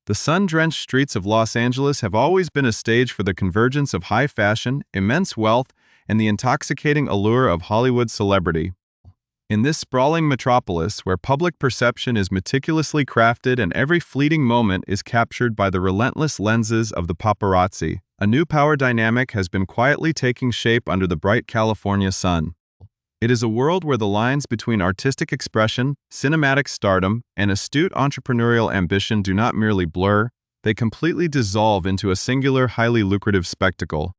The sun-drenched streets of Los Angeles have always been a stage for the convergence of high fashion, immense wealth, and the intoxicating allure of Hollywood celebrity. In this sprawling metropolis, where public perception is meticulously crafted and every fleeting moment is captured by the relentless lenses of the paparazzi, a new power dynamic has been quietly taking shape under the bright California sun. It is a world where the lines between artistic expression, cinematic stardom, and astute entrepreneurial ambition do not merely blur, they completely dissolve into a singular, highly lucrative spectacle.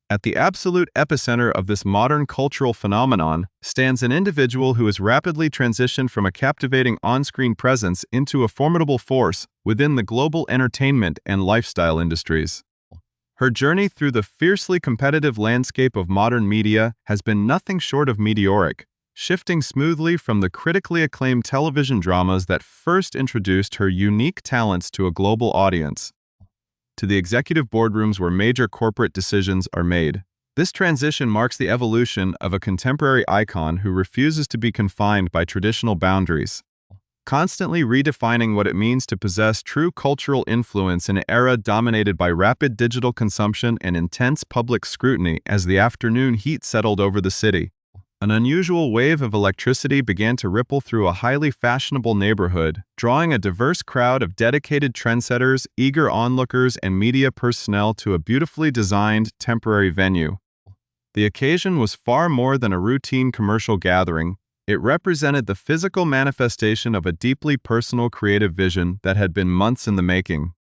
At the absolute epicenter of this modern cultural phenomenon stands an individual who has rapidly transitioned from a captivating on-screen presence into a formidable force within the global entertainment and lifestyle industries. Her journey through the fiercely competitive landscape of modern media has been nothing short of meteoric, shifting smoothly from the critically acclaimed television dramas that first introduced her unique talents to a global audience, to the executive boardrooms where major corporate decisions are made. This transition marks the evolution of a contemporary icon who refuses to be confined by traditional boundaries, constantly redefining what it means to possess true cultural influence in an era dominated by rapid digital consumption and intense public scrutiny. As the afternoon heat settled over the city, an unusual wave of electricity began to ripple through a highly fashionable neighborhood, drawing a diverse crowd of dedicated trendsetters, eager onlookers, and media personnel to a beautifully designed, temporary venue. The occasion was far more than a routine commercial gathering. It represented the physical manifestation of a deeply personal creative vision that had been months in the making.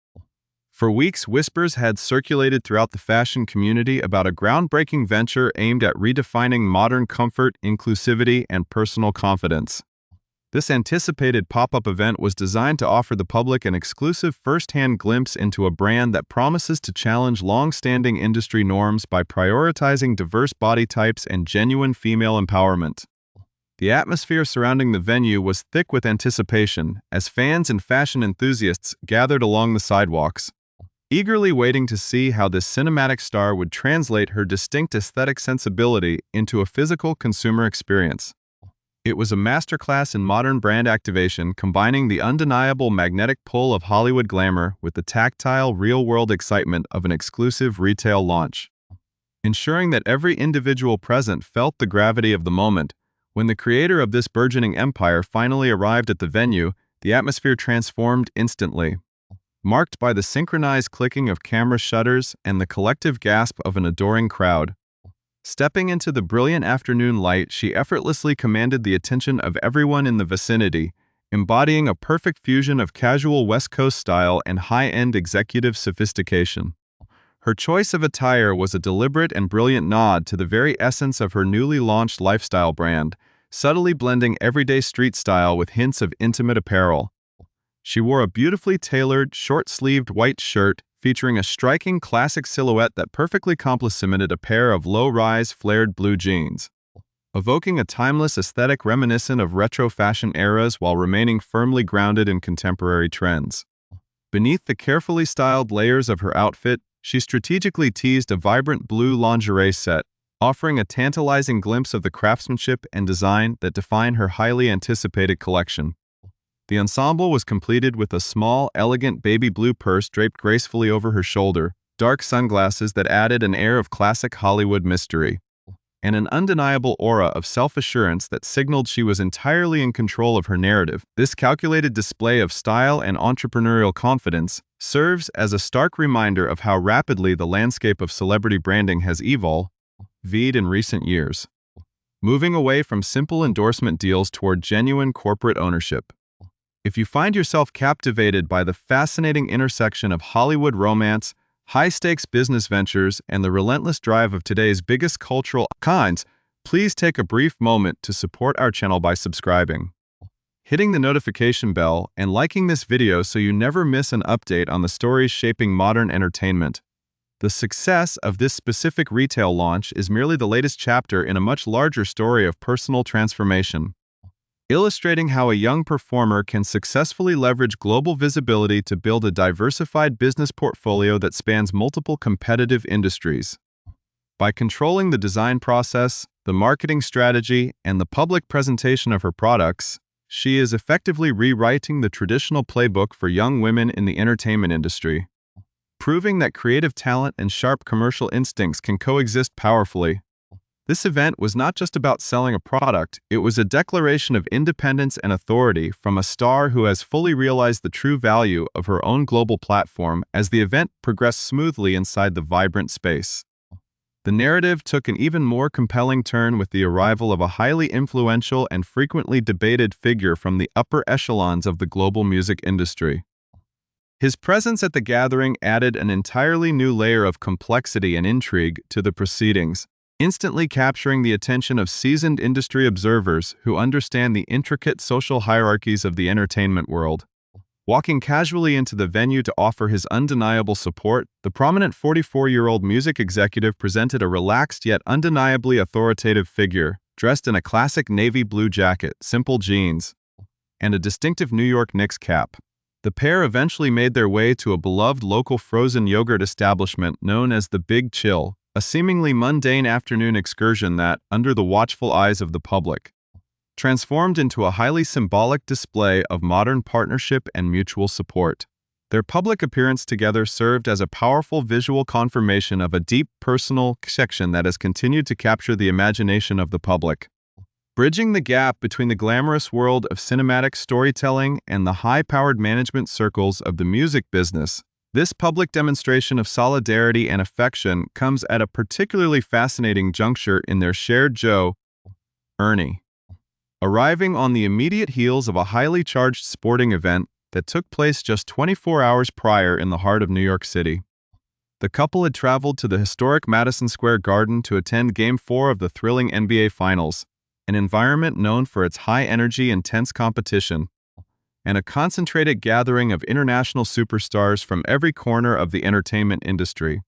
For weeks, whispers had circulated throughout the fashion community about a groundbreaking venture aimed at redefining modern comfort, inclusivity, and personal confidence. This anticipated pop-up event was designed to offer the public an exclusive first-hand glimpse into a brand that promises to challenge long-standing industry norms by prioritizing diverse body types and genuine female empowerment. The atmosphere surrounding the venue was thick with anticipation as fans and fashion enthusiasts gathered along the sidewalks, eagerly waiting to see how this cinematic star would translate her distinct aesthetic sensibility into a physical consumer experience. It was a masterclass in modern brand activation, combining the undeniable magnetic pull of Hollywood glamour with the tactile, real-world excitement of an exclusive retail launch. Ensuring that every individual present felt the gravity of the moment, when the creator of this burgeoning empire finally arrived at the venue, the atmosphere transformed instantly, marked by the synchronized clicking of camera shutters and the collective gasp of an adoring crowd. Stepping into the brilliant afternoon light, she effortlessly commanded the attention of everyone in the vicinity, embodying a perfect fusion of casual West Coast style and high-end executive sophistication. Her choice of attire was a deliberate and brilliant nod to the very essence of her newly launched lifestyle brand, subtly blending everyday street style with hints of intimate apparel. She wore a beautifully tailored, short-sleeved white shirt featuring a striking classic silhouette that perfectly complemented a pair of low-rise, flared blue jeans, evoking a timeless aesthetic reminiscent of retro fashion eras while remaining firmly grounded in contemporary trends. Beneath the carefully styled layers of her outfit, she strategically teased a vibrant blue lingerie set, offering a tantalizing glimpse of the craftsmanship and design that define her highly anticipated collection. The ensemble was completed with a small, elegant baby blue purse draped gracefully over her shoulder, dark sunglasses that added an air of classic Hollywood mystery, and an undeniable aura of self-assurance that signaled she was entirely in control of her narrative. This calculated display of style and entrepreneurial confidence serves as a stark reminder of how rapidly the landscape of celebrity branding has evolved in recent years, moving away from simple endorsement deals toward genuine corporate ownership. If you find yourself captivated by the fascinating intersection of Hollywood romance, high-stakes business ventures, and the relentless drive of today's biggest cultural icons, please take a brief moment to support our channel by subscribing, hitting the notification bell, and liking this video so you never miss an update on the stories shaping modern entertainment. The success of this specific retail launch is merely the latest chapter in a much larger story of personal transformation, illustrating how a young performer can successfully leverage global visibility to build a diversified business portfolio that spans multiple competitive industries. By controlling the design process, the marketing strategy, and the public presentation of her products, she is effectively rewriting the traditional playbook for young women in the entertainment industry, proving that creative talent and sharp commercial instincts can coexist powerfully. This event was not just about selling a product, it was a declaration of independence and authority from a star who has fully realized the true value of her own global platform as the event progressed smoothly inside the vibrant space. The narrative took an even more compelling turn with the arrival of a highly influential and frequently debated figure from the upper echelons of the global music industry. His presence at the gathering added an entirely new layer of complexity and intrigue to the proceedings, instantly capturing the attention of seasoned industry observers who understand the intricate social hierarchies of the entertainment world. Walking casually into the venue to offer his undeniable support, the prominent 44-year-old music executive presented a relaxed yet undeniably authoritative figure, dressed in a classic navy blue jacket, simple jeans, and a distinctive New York Knicks cap. The pair eventually made their way to a beloved local frozen yogurt establishment known as the Big Chill, a seemingly mundane afternoon excursion that, under the watchful eyes of the public, transformed into a highly symbolic display of modern partnership and mutual support. Their public appearance together served as a powerful visual confirmation of a deep personal connection that has continued to capture the imagination of the public. Bridging the gap between the glamorous world of cinematic storytelling and the high-powered management circles of the music business, this public demonstration of solidarity and affection comes at a particularly fascinating juncture in their shared journey, arriving on the immediate heels of a highly charged sporting event that took place just 24 hours prior in the heart of New York City. The couple had traveled to the historic Madison Square Garden to attend Game 4 of the thrilling NBA Finals, an environment known for its high-energy, intense competition, and a concentrated gathering of international superstars from every corner of the entertainment industry.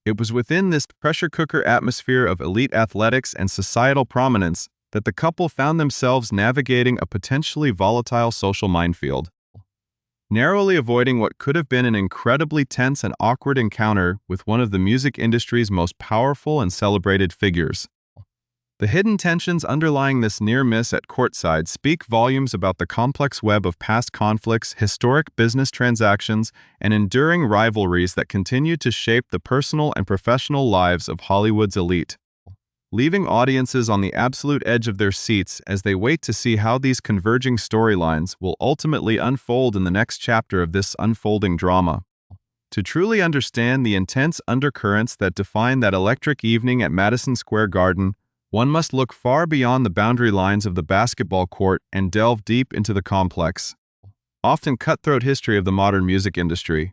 It was within this pressure cooker atmosphere of elite athletics and societal prominence that the couple found themselves navigating a potentially volatile social minefield, narrowly avoiding what could have been an incredibly tense and awkward encounter with one of the music industry's most powerful and celebrated figures. The hidden tensions underlying this near miss at courtside speak volumes about the complex web of past conflicts, historic business transactions, and enduring rivalries that continue to shape the personal and professional lives of Hollywood's elite, leaving audiences on the absolute edge of their seats as they wait to see how these converging storylines will ultimately unfold in the next chapter of this unfolding drama. To truly understand the intense undercurrents that define that electric evening at Madison Square Garden, one must look far beyond the boundary lines of the basketball court and delve deep into the complex, often cutthroat history of the modern music industry.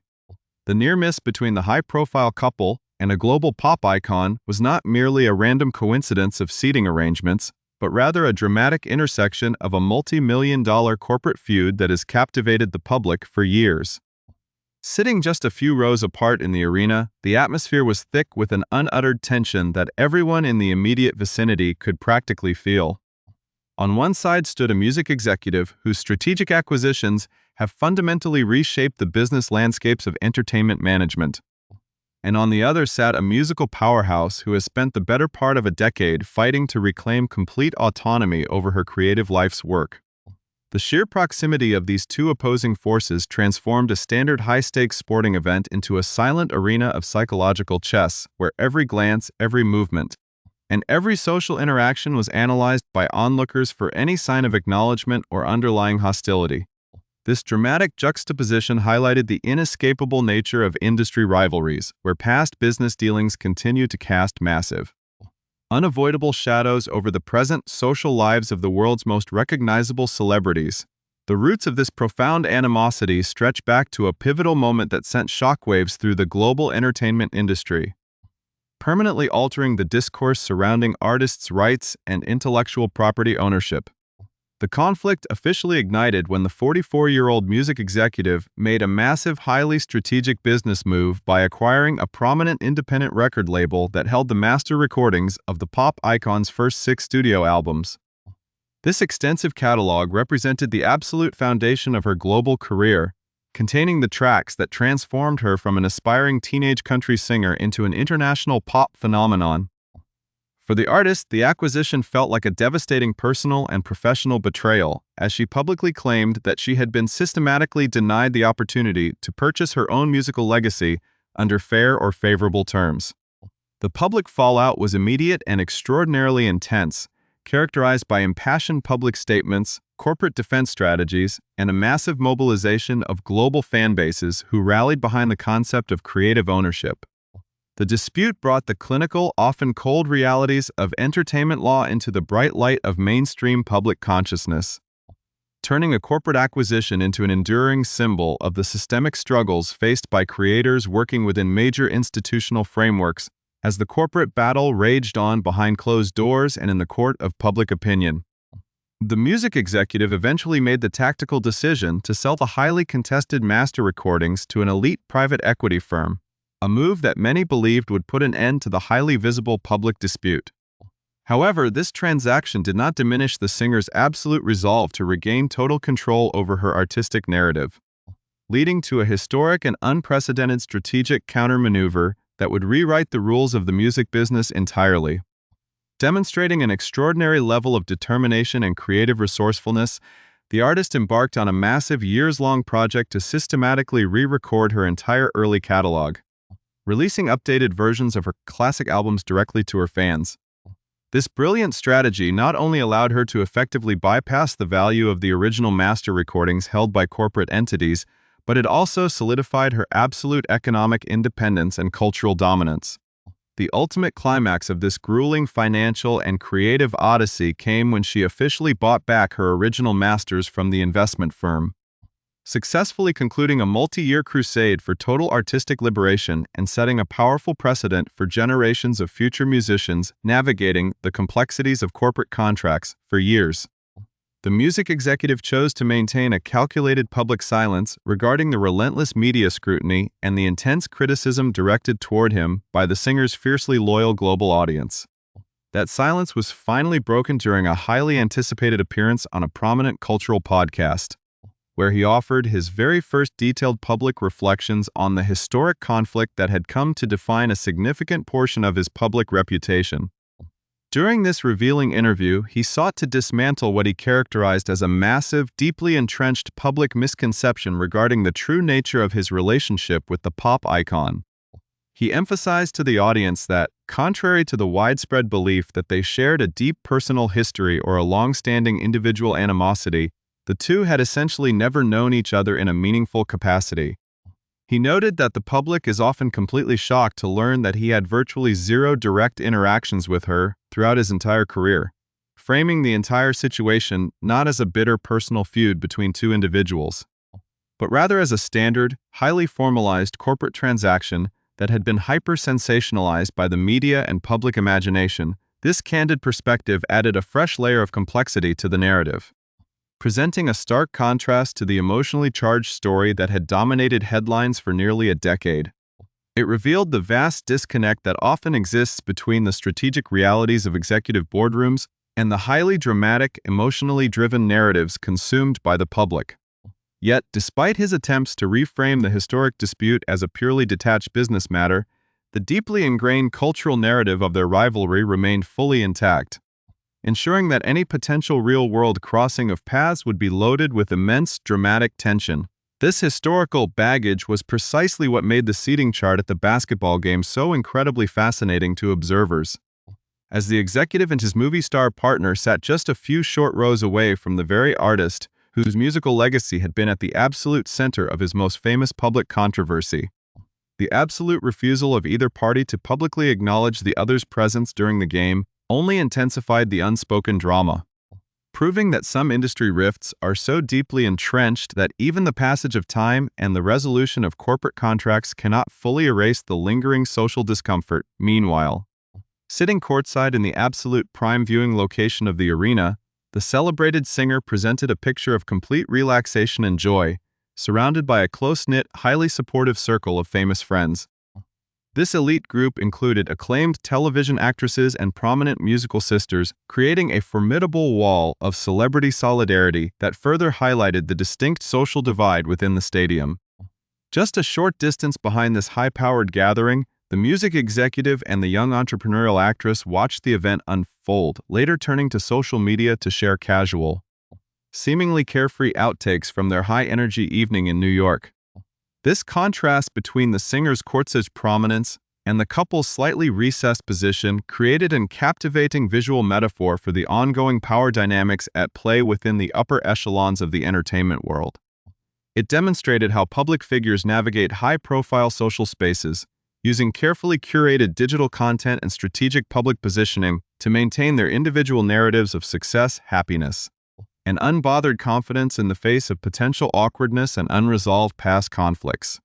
The near miss between the high-profile couple and a global pop icon was not merely a random coincidence of seating arrangements, but rather a dramatic intersection of a multi-million-dollar corporate feud that has captivated the public for years. Sitting just a few rows apart in the arena, the atmosphere was thick with an unuttered tension that everyone in the immediate vicinity could practically feel. On one side stood a music executive whose strategic acquisitions have fundamentally reshaped the business landscapes of entertainment management. And on the other sat a musical powerhouse who has spent the better part of a decade fighting to reclaim complete autonomy over her creative life's work. The sheer proximity of these two opposing forces transformed a standard high-stakes sporting event into a silent arena of psychological chess, where every glance, every movement, and every social interaction was analyzed by onlookers for any sign of acknowledgement or underlying hostility. This dramatic juxtaposition highlighted the inescapable nature of industry rivalries, where past business dealings continue to cast massive, unavoidable shadows over the present social lives of the world's most recognizable celebrities. The roots of this profound animosity stretch back to a pivotal moment that sent shockwaves through the global entertainment industry, permanently altering the discourse surrounding artists' rights and intellectual property ownership. The conflict officially ignited when the 44-year-old music executive made a massive, highly strategic business move by acquiring a prominent independent record label that held the master recordings of the pop icon's first 6 studio albums. This extensive catalog represented the absolute foundation of her global career, containing the tracks that transformed her from an aspiring teenage country singer into an international pop phenomenon. For the artist, the acquisition felt like a devastating personal and professional betrayal, as she publicly claimed that she had been systematically denied the opportunity to purchase her own musical legacy under fair or favorable terms. The public fallout was immediate and extraordinarily intense, characterized by impassioned public statements, corporate defense strategies, and a massive mobilization of global fan bases who rallied behind the concept of creative ownership. The dispute brought the clinical, often cold realities of entertainment law into the bright light of mainstream public consciousness, turning a corporate acquisition into an enduring symbol of the systemic struggles faced by creators working within major institutional frameworks as the corporate battle raged on behind closed doors and in the court of public opinion. The music executive eventually made the tactical decision to sell the highly contested master recordings to an elite private equity firm, a move that many believed would put an end to the highly visible public dispute. However, this transaction did not diminish the singer's absolute resolve to regain total control over her artistic narrative, leading to a historic and unprecedented strategic countermaneuver that would rewrite the rules of the music business entirely. Demonstrating an extraordinary level of determination and creative resourcefulness, the artist embarked on a massive years-long project to systematically re-record her entire early catalog, releasing updated versions of her classic albums directly to her fans. This brilliant strategy not only allowed her to effectively bypass the value of the original master recordings held by corporate entities, but it also solidified her absolute economic independence and cultural dominance. The ultimate climax of this grueling financial and creative odyssey came when she officially bought back her original masters from the investment firm, successfully concluding a multi-year crusade for total artistic liberation and setting a powerful precedent for generations of future musicians navigating the complexities of corporate contracts for years. The music executive chose to maintain a calculated public silence regarding the relentless media scrutiny and the intense criticism directed toward him by the singer's fiercely loyal global audience. That silence was finally broken during a highly anticipated appearance on a prominent cultural podcast, where he offered his very first detailed public reflections on the historic conflict that had come to define a significant portion of his public reputation. During this revealing interview, he sought to dismantle what he characterized as a massive, deeply entrenched public misconception regarding the true nature of his relationship with the pop icon. He emphasized to the audience that, contrary to the widespread belief that they shared a deep personal history or a long-standing individual animosity, the two had essentially never known each other in a meaningful capacity. He noted that the public is often completely shocked to learn that he had virtually zero direct interactions with her throughout his entire career, framing the entire situation not as a bitter personal feud between two individuals, but rather as a standard, highly formalized corporate transaction that had been hyper-sensationalized by the media and public imagination. This candid perspective added a fresh layer of complexity to the narrative, presenting a stark contrast to the emotionally charged story that had dominated headlines for nearly a decade. It revealed the vast disconnect that often exists between the strategic realities of executive boardrooms and the highly dramatic, emotionally driven narratives consumed by the public. Yet, despite his attempts to reframe the historic dispute as a purely detached business matter, the deeply ingrained cultural narrative of their rivalry remained fully intact, ensuring that any potential real-world crossing of paths would be loaded with immense dramatic tension. This historical baggage was precisely what made the seating chart at the basketball game so incredibly fascinating to observers. As the executive and his movie star partner sat just a few short rows away from the very artist whose musical legacy had been at the absolute center of his most famous public controversy, the absolute refusal of either party to publicly acknowledge the other's presence during the game only intensified the unspoken drama, proving that some industry rifts are so deeply entrenched that even the passage of time and the resolution of corporate contracts cannot fully erase the lingering social discomfort. Meanwhile, sitting courtside in the absolute prime viewing location of the arena, the celebrated singer presented a picture of complete relaxation and joy, surrounded by a close-knit, highly supportive circle of famous friends. This elite group included acclaimed television actresses and prominent musical sisters, creating a formidable wall of celebrity solidarity that further highlighted the distinct social divide within the stadium. Just a short distance behind this high-powered gathering, The music executive and the young entrepreneurial actress watched the event unfold, later turning to social media to share casual, seemingly carefree outtakes from their high-energy evening in New York. This contrast between the singer's courtside prominence and the couple's slightly recessed position created a captivating visual metaphor for the ongoing power dynamics at play within the upper echelons of the entertainment world. It demonstrated how public figures navigate high-profile social spaces, using carefully curated digital content and strategic public positioning to maintain their individual narratives of success, happiness, and unbothered confidence in the face of potential awkwardness and unresolved past conflicts.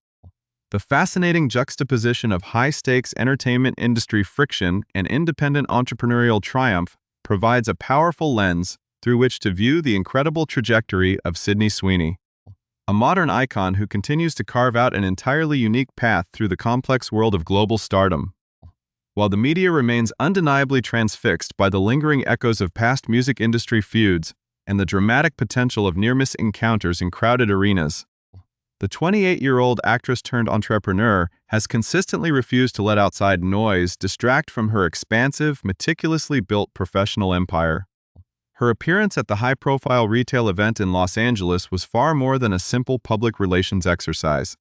The fascinating juxtaposition of high-stakes entertainment industry friction and independent entrepreneurial triumph provides a powerful lens through which to view the incredible trajectory of Sydney Sweeney, a modern icon who continues to carve out an entirely unique path through the complex world of global stardom. While the media remains undeniably transfixed by the lingering echoes of past music industry feuds and the dramatic potential of near-miss encounters in crowded arenas, the 28-year-old actress-turned-entrepreneur has consistently refused to let outside noise distract from her expansive, meticulously built professional empire. Her appearance at the high-profile retail event in Los Angeles was far more than a simple public relations exercise.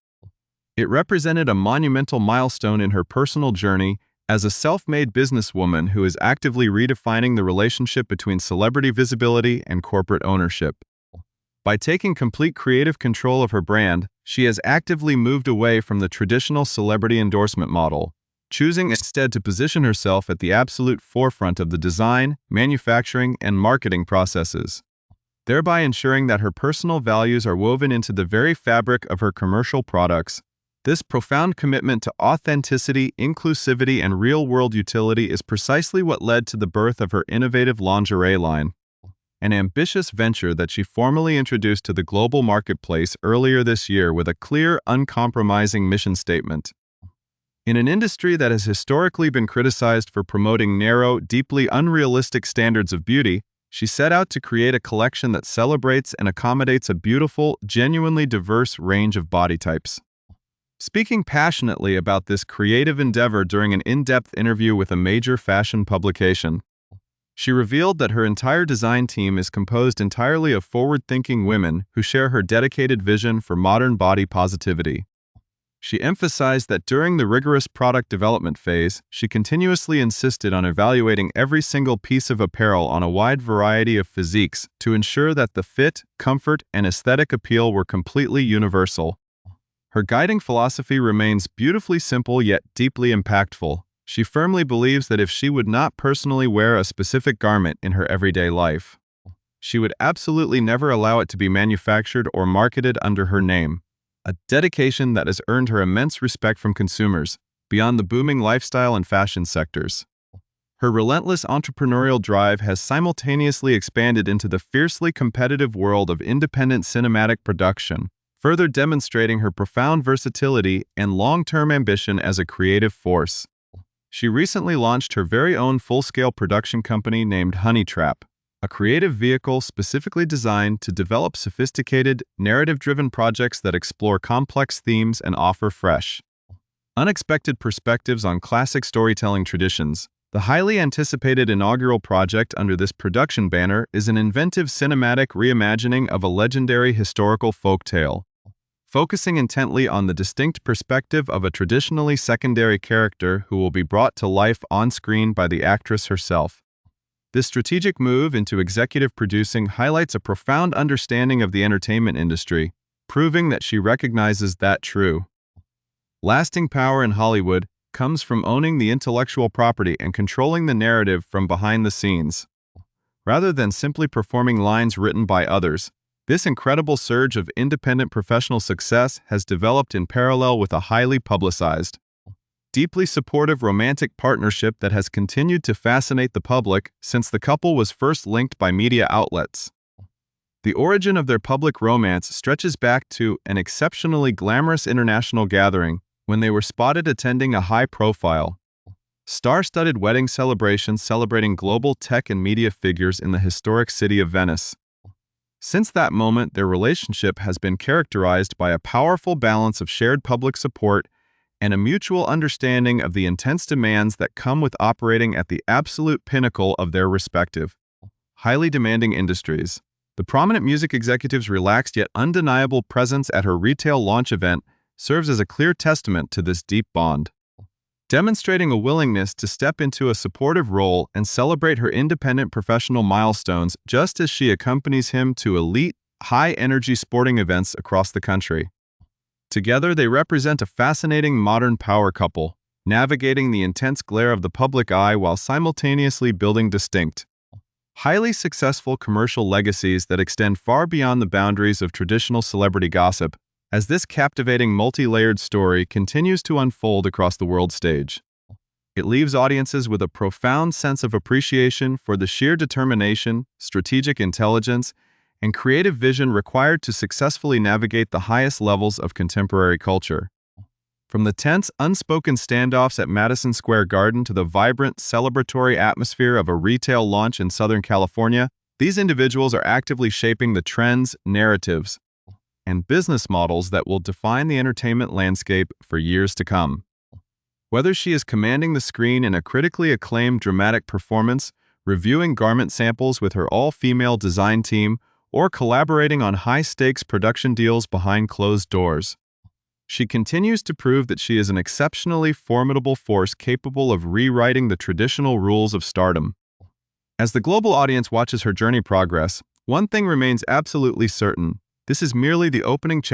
It represented a monumental milestone in her personal journey as a self-made businesswoman who is actively redefining the relationship between celebrity visibility and corporate ownership. By taking complete creative control of her brand, she has actively moved away from the traditional celebrity endorsement model, choosing instead to position herself at the absolute forefront of the design, manufacturing, and marketing processes, thereby ensuring that her personal values are woven into the very fabric of her commercial products. This profound commitment to authenticity, inclusivity, and real-world utility is precisely what led to the birth of her innovative lingerie line, an ambitious venture that she formally introduced to the global marketplace earlier this year with a clear, uncompromising mission statement. In an industry that has historically been criticized for promoting narrow, deeply unrealistic standards of beauty, she set out to create a collection that celebrates and accommodates a beautiful, genuinely diverse range of body types. Speaking passionately about this creative endeavor during an in-depth interview with a major fashion publication, she revealed that her entire design team is composed entirely of forward-thinking women who share her dedicated vision for modern body positivity. She emphasized that during the rigorous product development phase, she continuously insisted on evaluating every single piece of apparel on a wide variety of physiques to ensure that the fit, comfort, and aesthetic appeal were completely universal. Her guiding philosophy remains beautifully simple yet deeply impactful. She firmly believes that if she would not personally wear a specific garment in her everyday life, she would absolutely never allow it to be manufactured or marketed under her name, a dedication that has earned her immense respect from consumers beyond the booming lifestyle and fashion sectors. Her relentless entrepreneurial drive has simultaneously expanded into the fiercely competitive world of independent cinematic production, further demonstrating her profound versatility and long-term ambition as a creative force. She recently launched her very own full-scale production company named Honey Trap, a creative vehicle specifically designed to develop sophisticated, narrative-driven projects that explore complex themes and offer fresh, unexpected perspectives on classic storytelling traditions. The highly anticipated inaugural project under this production banner is an inventive cinematic reimagining of a legendary historical folktale, focusing intently on the distinct perspective of a traditionally secondary character who will be brought to life on-screen by the actress herself. This strategic move into executive producing highlights a profound understanding of the entertainment industry, proving that she recognizes that true, lasting power in Hollywood comes from owning the intellectual property and controlling the narrative from behind the scenes. Rather than simply performing lines written by others, this incredible surge of independent professional success has developed in parallel with a highly publicized, deeply supportive romantic partnership that has continued to fascinate the public since the couple was first linked by media outlets. The origin of their public romance stretches back to an exceptionally glamorous international gathering when they were spotted attending a high-profile, star-studded wedding celebration celebrating global tech and media figures in the historic city of Venice. Since that moment, their relationship has been characterized by a powerful balance of shared public support and a mutual understanding of the intense demands that come with operating at the absolute pinnacle of their respective, highly demanding industries. The prominent music executive's relaxed yet undeniable presence at her retail launch event serves as a clear testament to this deep bond, demonstrating a willingness to step into a supportive role and celebrate her independent professional milestones just as she accompanies him to elite, high-energy sporting events across the country. Together, they represent a fascinating modern power couple, navigating the intense glare of the public eye while simultaneously building distinct, highly successful commercial legacies that extend far beyond the boundaries of traditional celebrity gossip, as this captivating multi-layered story continues to unfold across the world stage. It leaves audiences with a profound sense of appreciation for the sheer determination, strategic intelligence, and creative vision required to successfully navigate the highest levels of contemporary culture. From the tense, unspoken standoffs at Madison Square Garden to the vibrant, celebratory atmosphere of a retail launch in Southern California, these individuals are actively shaping the trends, narratives, and business models that will define the entertainment landscape for years to come. Whether she is commanding the screen in a critically acclaimed dramatic performance, reviewing garment samples with her all-female design team, or collaborating on high-stakes production deals behind closed doors, she continues to prove that she is an exceptionally formidable force capable of rewriting the traditional rules of stardom. As the global audience watches her journey progress, one thing remains absolutely certain: this is merely the opening chapter